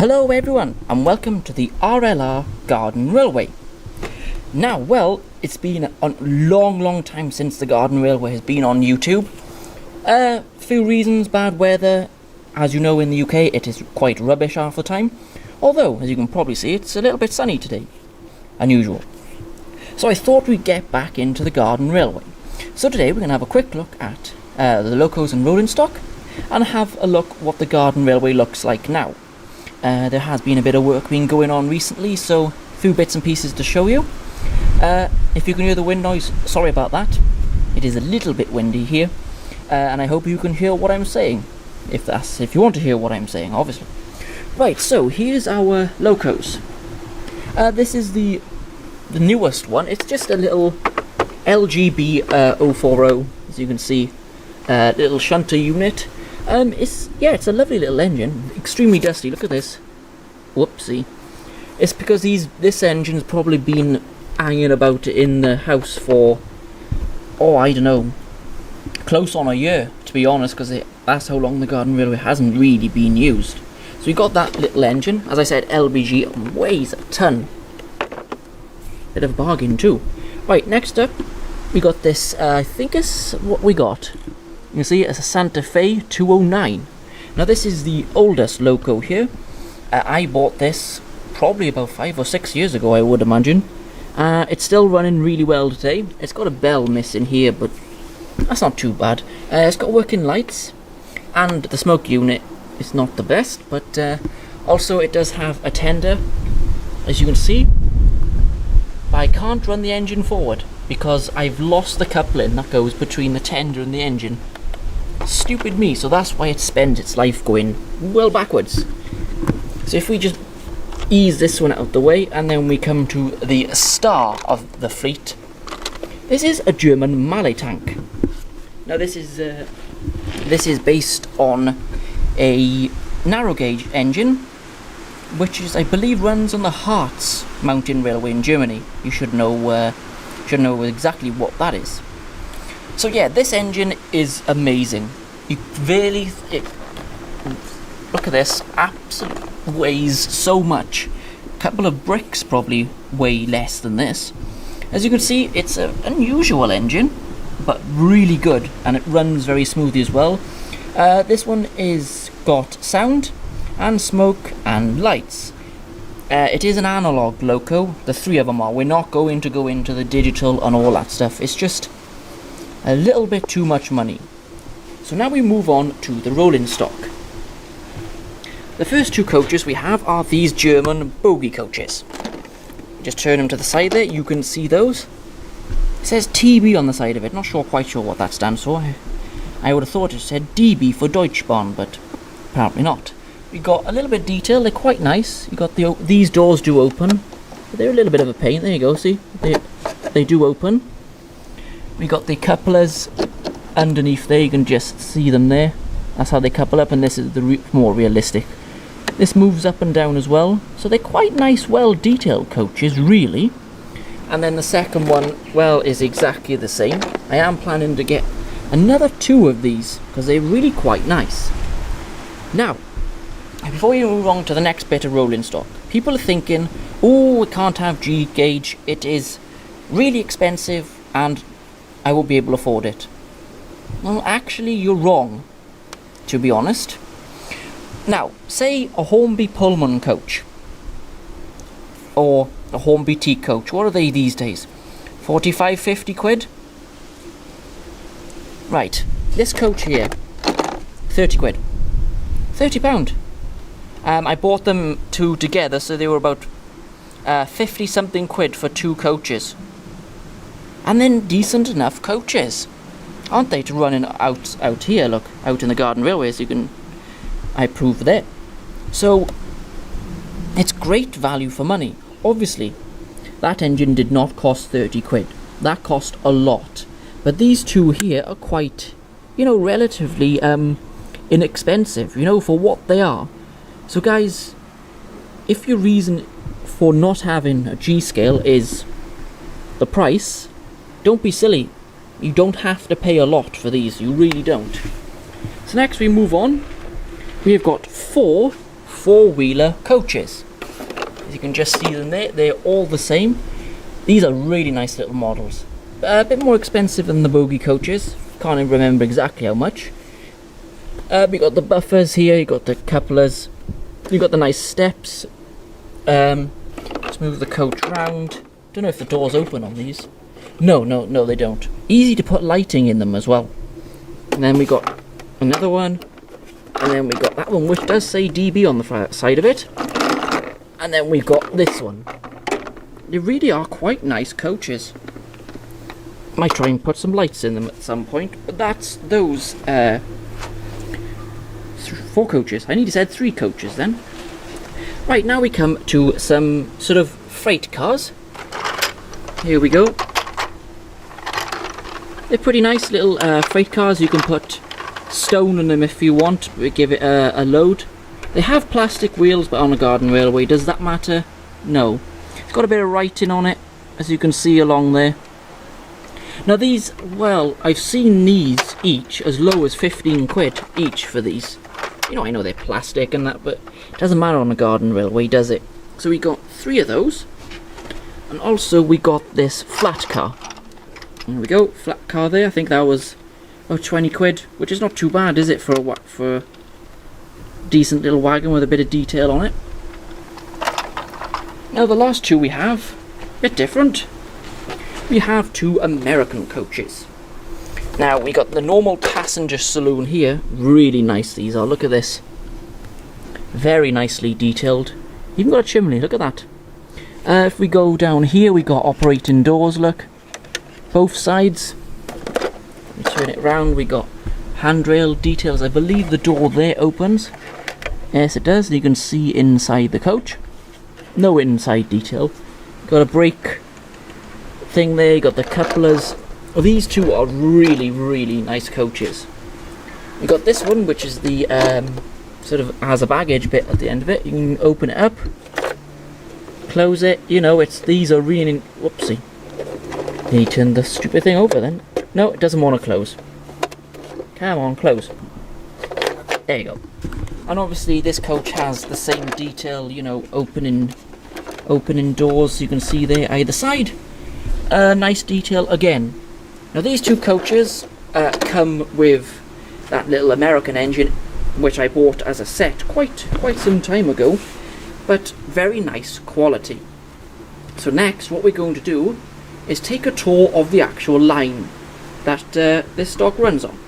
Hello everyone and welcome to the RLR Garden Railway. Now, well, it's been a long time since the Garden Railway has been on YouTube. Few reasons: bad weather. As you know, in the UK it is quite rubbish half the time. Although, as you can probably see, it's a little bit sunny today. Unusual. So I thought we'd get back into the Garden Railway. So today we're going to have a quick look at the locos and rolling stock and have a look what the Garden Railway looks like now. There has been a bit of work been going on recently, so a few bits and pieces to show you. If you can hear the wind noise, sorry about that. It is a little bit windy here, and I hope you can hear what I'm saying. If you want to hear what I'm saying, obviously. Right, so here's our locos. This is the newest one. It's just a little LGB 040, as you can see, little shunter unit. It's a lovely little engine, extremely dusty. Look at this. Whoopsie. It's because this engine's probably been hanging about in the house for, I don't know, close on a year, to be honest, because that's how long the Garden Railway hasn't really been used. So we got that little engine. As I said, LBG, weighs a ton. Bit of a bargain too. Right, next up, we got this, I think it's what we got. You can see it's a Santa Fe 209. Now this is the oldest loco here. I bought this probably about 5 or 6 years ago, I would imagine. It's still running really well today. It's got a bell missing here, but that's not too bad. It's got working lights, and the smoke unit is not the best, but also it does have a tender, as you can see. But I can't run the engine forward because I've lost the coupling that goes between the tender and the engine. Stupid me, so that's why it spends its life going well backwards. So if we just ease this one out of the way, and then we come to the star of the fleet. This is a German Mallet tank. Now this is based on a narrow gauge engine, which is, I believe, runs on the Harz mountain railway in Germany. You should know exactly what that is. So yeah, this engine is amazing. Look at this, absolutely weighs so much. A couple of bricks probably weigh less than this. As you can see, it's an unusual engine, but really good, and it runs very smoothly as well. This one is got sound and smoke and lights. It is an analog loco, the three of them are. We're not going to go into the digital and all that stuff. It's just a little bit too much money. So now we move on to the rolling stock. The first two coaches we have are these German bogie coaches. Just turn them to the side there, you can see those. It says TB on the side of it, not quite sure what that stands for. I would have thought it said DB for Deutschbahn, but apparently not. We got a little bit of detail, they're quite nice. You got these doors do open, but they're a little bit of a pain. There you go, see? They do open. We got the couplers underneath there, you can just see them there. That's how they couple up, and this is the more realistic. This moves up and down as well, so they're quite nice, well detailed coaches, really. And then the second one, well, is exactly the same. I am planning to get another 2 of these, because they're really quite nice. Now, before we move on to the next bit of rolling stock, people are thinking, oh, we can't have G gauge, it is really expensive and I won't be able to afford it. Well, actually, you're wrong, to be honest. Now, say a Hornby Pullman coach, or a Hornby T coach. What are they these days? 45, 50 quid? Right, this coach here, 30 quid. £30. I bought them 2 together, so they were about 50 something quid for 2 coaches. And then decent enough coaches, aren't they, to run out here, look, out in the Garden Railway, as I prove there. So it's great value for money. Obviously, that engine did not cost 30 quid. That cost a lot. But these 2 here are quite, relatively inexpensive, for what they are. So guys, if your reason for not having a G scale is the price, don't be silly. You don't have to pay a lot for these, you really don't. So next we move on. We have got 4 four-wheeler coaches. As you can just see them there, they're all the same. These are really nice little models. A bit more expensive than the bogie coaches. Can't even remember exactly how much. We got the buffers here, you got the couplers, you got the nice steps. Let's move the coach round. Don't know if the doors open on these. No, they don't. Easy to put lighting in them as well. And then we got another one. And then we got that one, which does say DB on the side of it. And then we've got this one. They really are quite nice coaches. Might try and put some lights in them at some point. But that's those 4 coaches. I nearly said 3 coaches then. Right, now we come to some sort of freight cars. Here we go. They're pretty nice little freight cars. You can put stone on them if you want, give it a load. They have plastic wheels, but on a garden railway, does that matter? No. It's got a bit of writing on it, as you can see along there. Now these, well, I've seen these each as low as 15 quid each for these. You know, I know they're plastic and that, but it doesn't matter on a garden railway, does it? So we got 3 of those. And also we got this flat car. There we go, flat car there. I think that was 20 quid, which is not too bad, is it, for a decent little wagon with a bit of detail on it. Now the last 2 we have, a bit different. We have 2 American coaches. Now we got the normal passenger saloon here. Really nice these are, look at this. Very nicely detailed. Even got a chimney, look at that. If we go down here, we got operating doors, look. Both sides. We turn it round, we got handrail details. I believe the door there opens. Yes, it does. You can see inside the coach. No inside detail. Got a brake thing there, you got the couplers. Well, these 2 are really, really nice coaches. We got this one, which is the sort of has a baggage bit at the end of it. You can open it up, close it. You know, these are really. Whoopsie. He turned the stupid thing over then. No, it doesn't want to close. Come on, close. There you go. And obviously this coach has the same detail, you know, opening doors. You can see there either side. Nice detail again. Now these 2 coaches come with that little American engine, which I bought as a set quite some time ago, but very nice quality. So next, what we're going to do is take a tour of the actual line that this stock runs on.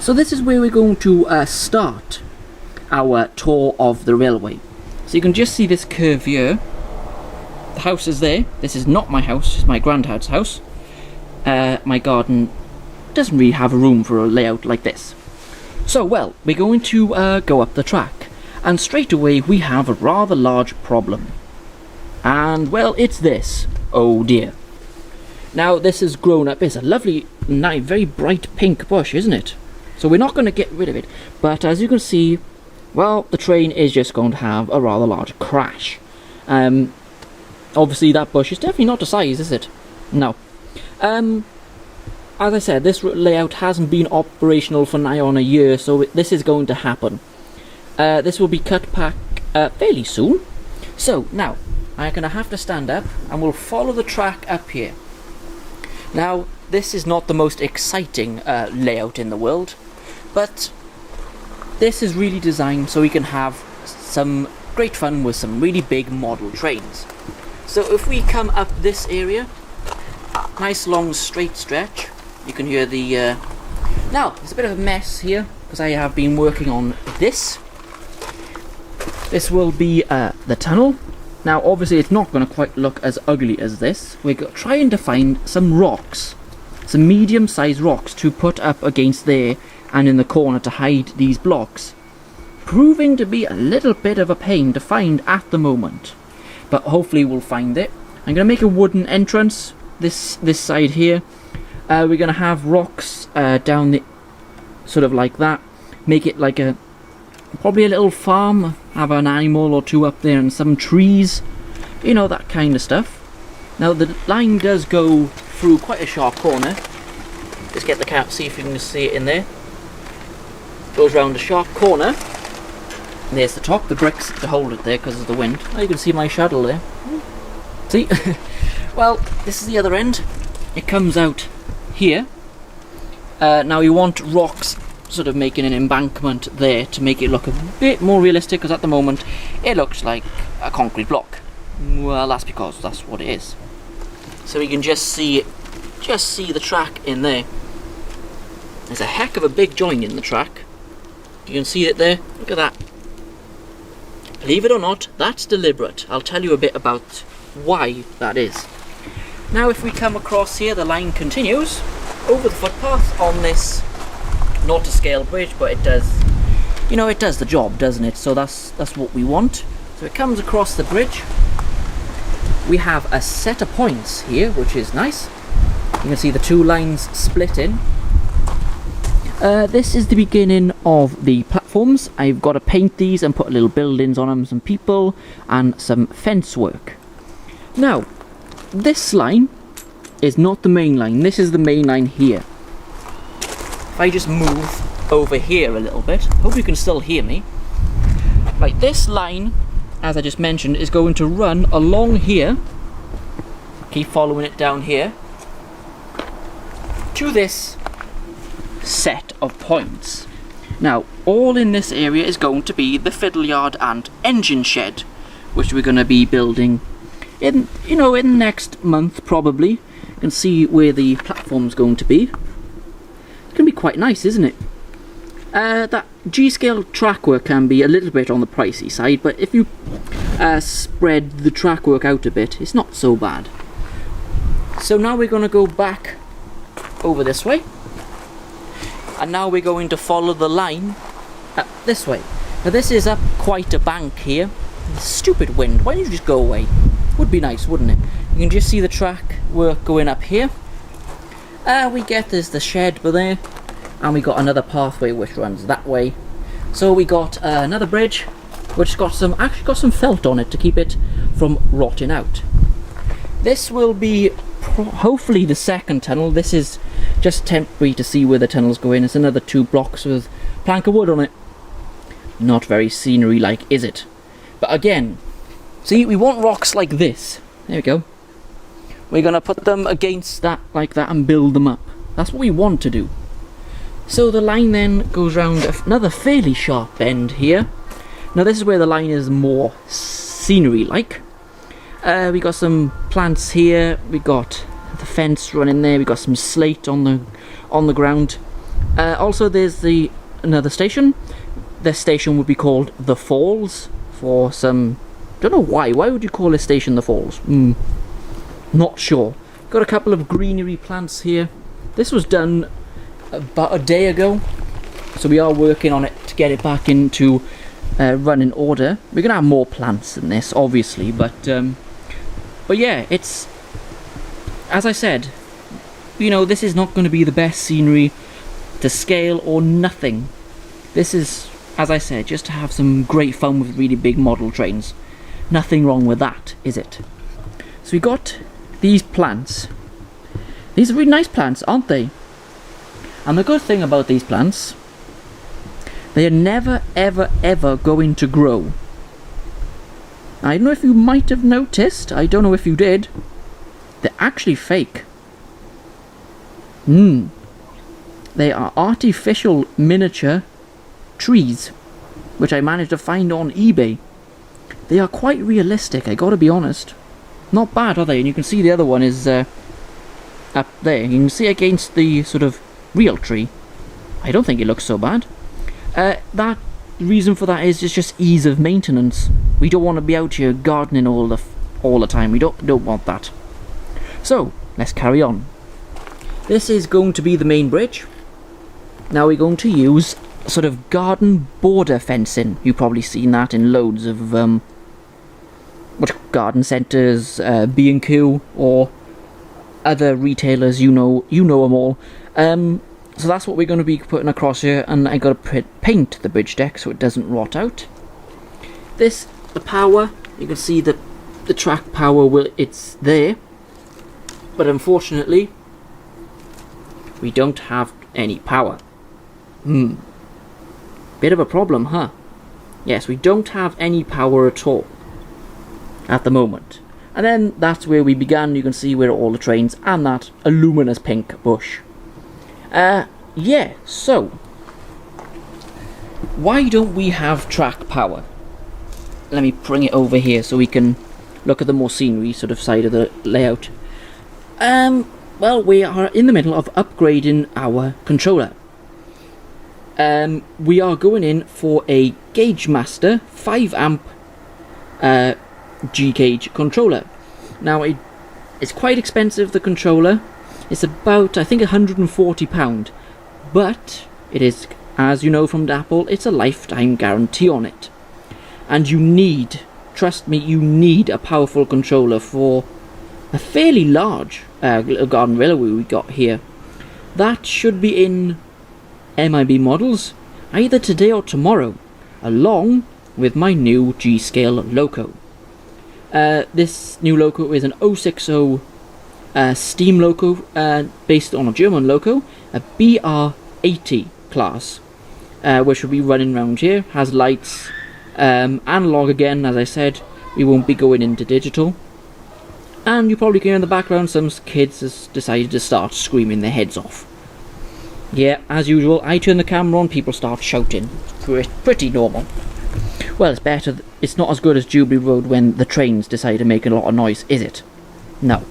So this is where we're going to start our tour of the railway. So you can just see this curve here. The house is there. This is not my house, it's my granddad's house. My garden doesn't really have a room for a layout like this. So, well, we're going to go up the track. And straight away we have a rather large problem. And, well, it's this. Oh dear. Now, this has grown up. It's a lovely, nice, very bright pink bush, isn't it? So we're not going to get rid of it. But as you can see, well, the train is just going to have a rather large crash. Obviously that bush is definitely not the size, is it? No. As I said, this layout hasn't been operational for nigh on a year, so this is going to happen. This will be cut back fairly soon. So, now, I'm going to have to stand up and we'll follow the track up here. Now, this is not the most exciting layout in the world, but this is really designed so we can have some great fun with some really big model trains. So if we come up this area, nice long straight stretch, you can hear the... Now, there's a bit of a mess here, because I have been working on this. This will be the tunnel. Now, obviously it's not going to quite look as ugly as this. We're trying to find some rocks, some medium-sized rocks to put up against there and in the corner to hide these blocks. Proving to be a little bit of a pain to find at the moment. But hopefully we'll find it. I'm going to make a wooden entrance this side here. We're going to have rocks down the sort of like that. Make it like probably a little farm. Have an animal or 2 up there and some trees. You know, that kind of stuff. Now the line does go through quite a sharp corner. Just get the cap, see if you can see it in there. goes round a sharp corner. There's the top, the bricks to hold it there because of the wind. Oh, you can see my shadow there. See? Well, this is the other end. It comes out here. Now you want rocks sort of making an embankment there to make it look a bit more realistic, because at the moment it looks like a concrete block. Well, that's because that's what it is. So you can just see the track in there. There's a heck of a big join in the track. You can see it there. Look at that. Believe it or not, that's deliberate. I'll tell you a bit about why that is. Now if we come across here, the line continues over the footpath on this, not to scale bridge, but it does, you know, it does the job, doesn't it? So that's what we want. So it comes across the bridge. We have a set of points here, which is nice. You can see the two lines split in. This is the beginning of the platforms. I've got to paint these and put little buildings on them, some people and some fence work. Now, this line is not the main line. This is the main line here. If I just move over here a little bit, hope you can still hear me. Right, this line, as I just mentioned, is going to run along here. Keep following it down here to this set of points. Now, all in this area is going to be the fiddle yard and engine shed, which we're going to be building in the next month probably. You can see where the platform's going to be. It's going to be quite nice, isn't it? That G-scale track work can be a little bit on the pricey side, but if you spread the track work out a bit, it's not so bad. So now we're going to go back over this way, and now we're going to follow the line up this way. Now this is up quite a bank here. Stupid wind, why don't you just go away? Would be nice, wouldn't it? You can just see the track work going up here. There's the shed over there, and we got another pathway which runs that way. So we got another bridge which actually got some felt on it to keep it from rotting out. This will be hopefully the second tunnel. This is just temporary to see where the tunnel's going. It's another 2 blocks with plank of wood on it. Not very scenery like, is it? But again, see, we want rocks like this. There we go. We're going to put them against that like that and build them up. That's what we want to do. So the line then goes round another fairly sharp bend here. Now this is where the line is more scenery like. We got some plants here. We got the fence running there. We got some slate on the ground. Also there's another station. This station would be called the Falls for some, don't know why would you call this station the Falls? Not sure. Got a couple of greenery plants here. This was done about a day ago, so we are working on it to get it back into running order. We're gonna have more plants than this obviously, but yeah, it's, as I said, you know, this is not going to be the best scenery to scale or nothing. This is, as I said, just to have some great fun with really big model trains. Nothing wrong with that, is it? So we got these plants. These are really nice plants, aren't they? And the good thing about these plants, they are never ever ever going to grow. I don't know if you might have noticed, I don't know if you did, they're actually fake. They are artificial miniature trees, which I managed to find on eBay. They are quite realistic, I gotta be honest. Not bad, are they? And you can see the other one is up there. You can see against the sort of real tree. I don't think it looks so bad. That reason for that is just ease of maintenance. We don't want to be out here gardening all the time. We don't want that. So let's carry on. This is going to be the main bridge. Now we're going to use sort of garden border fencing. You've probably seen that in loads of garden centres, B&Q, or other retailers. You know them all. So that's what we're going to be putting across here, and I got to paint the bridge deck so it doesn't rot out. The power, you can see the track power, it's there, but unfortunately we don't have any power. Bit of a problem, huh? Yes, we don't have any power at all at the moment. And then that's where we began. You can see where all the trains and that luminous pink bush. Yeah, so why don't we have track power? Let me bring it over here so we can look at the more scenery sort of side of the layout. Well, we are in the middle of upgrading our controller. We are going in for a Gauge Master 5 amp G-Gauge controller. Now, it's quite expensive, the controller. It's about, I think, £140. But it is, as you know from Apple, it's a lifetime guarantee on it. And you need, trust me, you need a powerful controller for a fairly large little garden railway we got here. That should be in MIB models either today or tomorrow, along with my new G-Scale Loco. This new Loco is an 060 steam Loco, based on a German Loco, a BR80 class, which will be running around here. Has lights, analog again, as I said. We won't be going into digital. And you probably can hear in the background some kids has decided to start screaming their heads off. Yeah, as usual, I turn the camera on, people start shouting. Pretty normal. Well, it's better. It's not as good as Jubilee Road when the trains decide to make a lot of noise, is it? No.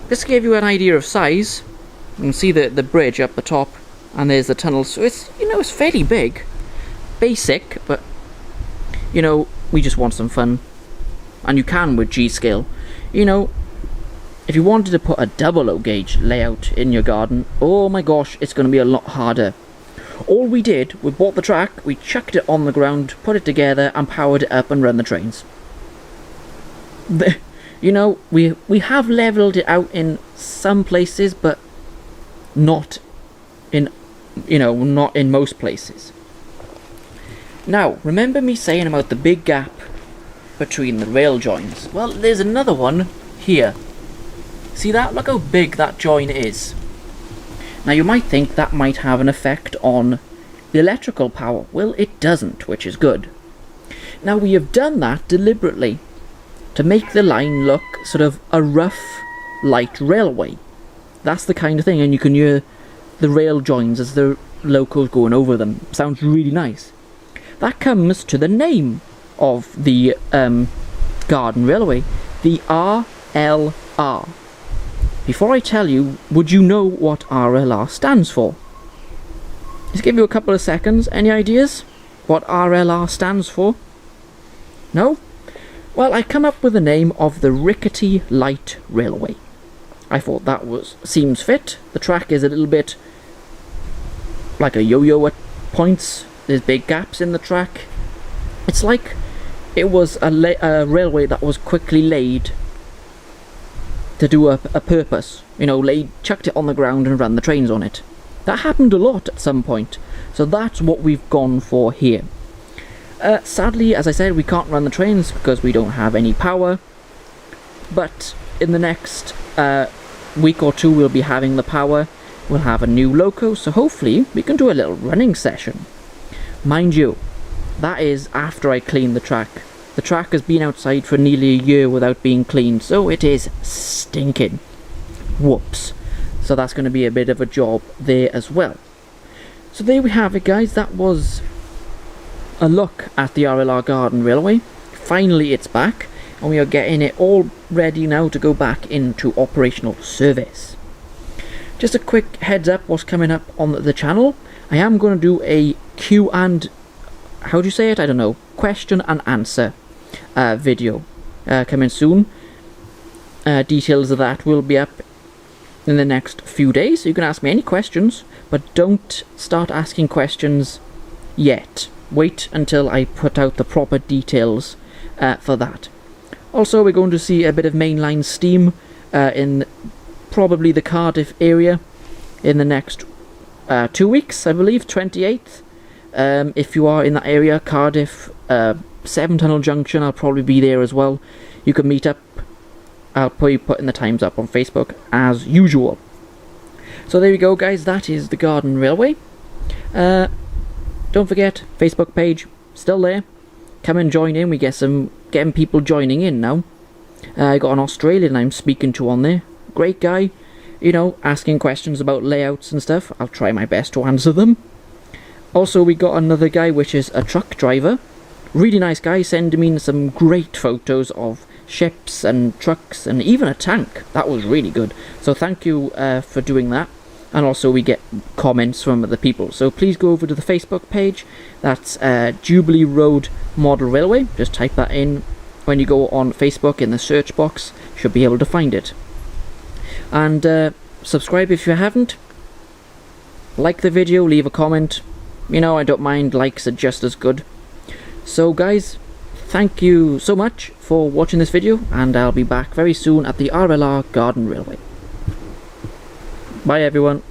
Just to give you an idea of size, you can see the bridge up the top, and there's the tunnel. So it's, you know, it's fairly big, basic, but you know, we just want some fun, and you can with G-Scale. You know, if you wanted to put a 00 gauge layout in your garden, oh my gosh, it's going to be a lot harder. All we did, we bought the track, we chucked it on the ground, put it together, and powered it up and run the trains. You know, we have leveled it out in some places, but not in, you know, not in most places. Now, remember me saying about the big gap between the rail joins? Well, there's another one here. See that? Look how big that join is. Now you might think that might have an effect on the electrical power. Well, it doesn't, which is good. Now we have done that deliberately to make the line look sort of a rough, light railway. That's the kind of thing, and you can hear the rail joins as the locos going over them. Sounds really nice. That comes to the name of the garden railway, the RLR. Before I tell you, would you know what RLR stands for? Just give you a couple of seconds. Any ideas what RLR stands for? No? Well, I come up with the name of the Rickety Light Railway. I thought that seems fit. The track is a little bit like a yo-yo at points. There's big gaps in the track. It's like it was a railway that was quickly laid to do a purpose. You know, chucked it on the ground and ran the trains on it. That happened a lot at some point. So that's what we've gone for here. Sadly, as I said, we can't run the trains because we don't have any power. But in the next week or two we'll be having the power. We'll have a new loco, so hopefully we can do a little running session. Mind you, that is after I clean the track. The track has been outside for nearly a year without being cleaned, so it is stinking. Whoops. So that's going to be a bit of a job there as well. So there we have it, guys. That was a look at the RLR Garden Railway. Finally it's back, and we are getting it all ready now to go back into operational service. Just a quick heads up what's coming up on the channel. I am going to do a Q and, how do you say it? I don't know. Question and answer video coming soon. Details of that will be up in the next few days, so you can ask me any questions, but don't start asking questions yet. Wait until I put out the proper details for that. Also, we're going to see a bit of mainline steam in probably the Cardiff area in the next 2 weeks, I believe, 28th. If you are in that area, Cardiff, 7 Tunnel Junction, I'll probably be there as well. You can meet up. I'll probably put in the times up on Facebook as usual. So there we go, guys. That is the Garden Railway. Don't don't forget, Facebook page, still there. Come and join in. We getting people joining in now. I got an Australian I'm speaking to on there. Great guy, you know, asking questions about layouts and stuff. I'll try my best to answer them. Also, we got another guy which is a truck driver. Really nice guy, sending me some great photos of ships and trucks and even a tank. That was really good. So thank you for doing that. And also we get comments from other people. So please go over to the Facebook page. That's Jubilee Road Model Railway. Just type that in when you go on Facebook in the search box. You should be able to find it. And subscribe if you haven't. Like the video, leave a comment. You know, I don't mind, likes are just as good. So guys, thank you so much for watching this video, and I'll be back very soon at the RLR Garden Railway. Bye everyone.